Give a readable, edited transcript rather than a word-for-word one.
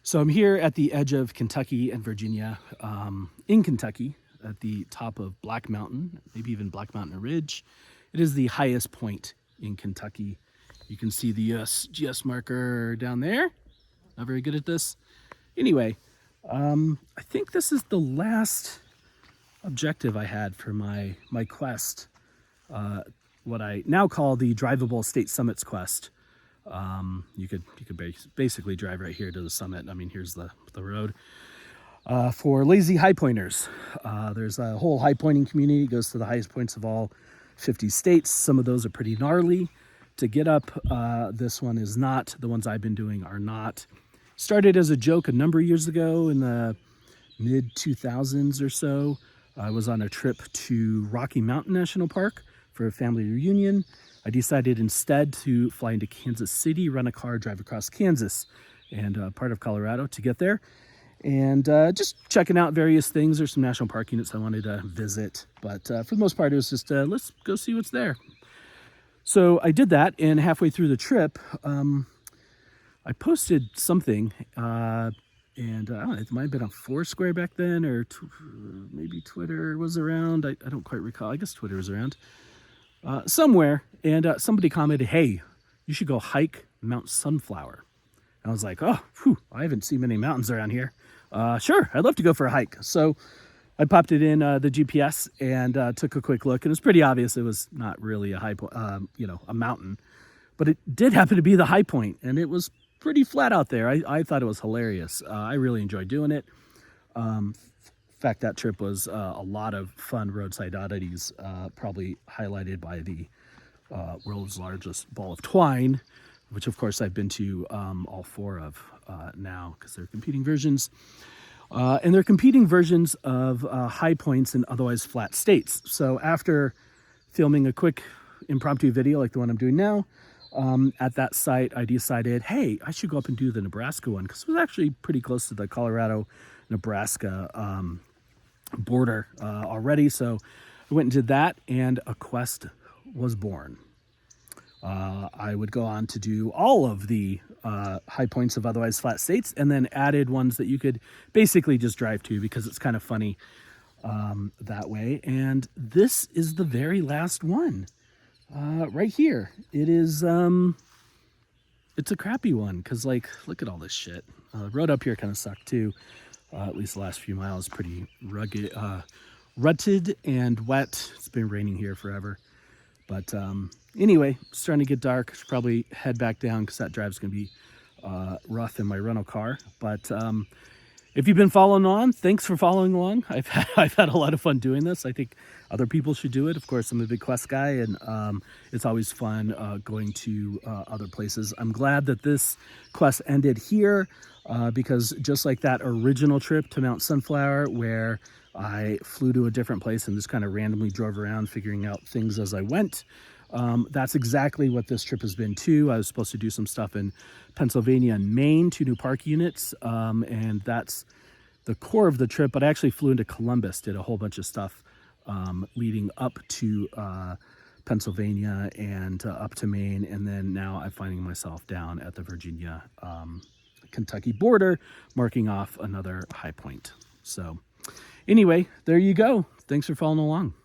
So I'm here at the edge of Kentucky and Virginia, in Kentucky, at the top of Black Mountain, maybe even Black Mountain Ridge. It is the highest point in Kentucky. You can see the USGS marker down there. Not very good at this. Anyway, I think this is the last objective I had for my quest, what I now call the Drivable State Summits quest. You could basically drive right here to the summit. I mean, here's the road. For lazy high pointers, there's a whole high pointing community. It goes to the highest points of all 50 states. Some of those are pretty gnarly to get up. This one is not. The ones I've been doing are not. Started as a joke a number of years ago in the mid 2000s or so. I was on a trip to Rocky Mountain National Park for a family reunion. I decided instead to fly into Kansas City, rent a car, drive across Kansas and part of Colorado to get there. And just checking out various things. There's some national park units I wanted to visit. But for the most part, it was just, let's go see what's there. So I did that, and halfway through the trip, I posted something, and I don't know, it might have been on Foursquare back then, or maybe Twitter was around. I don't quite recall. I guess Twitter was around. Somewhere, and somebody commented, "Hey, you should go hike Mount Sunflower." And I was like, "Oh, whew, I haven't seen many mountains around here. Sure, I'd love to go for a hike." So I popped it in the GPS and took a quick look, and it was pretty obvious it was not really a high point, a mountain, but it did happen to be the high point, and it was pretty flat out there. I thought it was hilarious. I really enjoyed doing it. In fact, that trip was a lot of fun roadside oddities, probably highlighted by the world's largest ball of twine, which of course I've been to all four of now because they're competing versions. And they're competing versions of high points in otherwise flat states. So after filming a quick impromptu video like the one I'm doing now, at that site, I decided, hey, I should go up and do the Nebraska one because it was actually pretty close to the Colorado-Nebraska border already. So I went and did that, and a quest was born. I would go on to do all of the high points of otherwise flat states, and then added ones that you could basically just drive to because it's kind of funny that way. And this is the very last one right here. It is it's a crappy one because, like, look at all this shit. The road up here kind of sucked too. At least the last few miles, pretty rugged, rutted and wet. It's been raining here forever. But anyway, it's starting to get dark. I should probably head back down because that drive's going to be rough in my rental car. But if you've been following on, thanks for following along. I've had a lot of fun doing this. I think other people should do it. Of course, I'm a big quest guy, and it's always fun going to other places. I'm glad that this quest ended here because just like that original trip to Mount Sunflower, where I flew to a different place and just kind of randomly drove around figuring out things as I went. That's exactly what this trip has been too. I was supposed to do some stuff in Pennsylvania and Maine, 2 new park units, and that's the core of the trip. But I actually flew into Columbus, did a whole bunch of stuff leading up to Pennsylvania and up to Maine, and then now I'm finding myself down at the Virginia Kentucky border, marking off another high point. So anyway, there you go. Thanks for following along.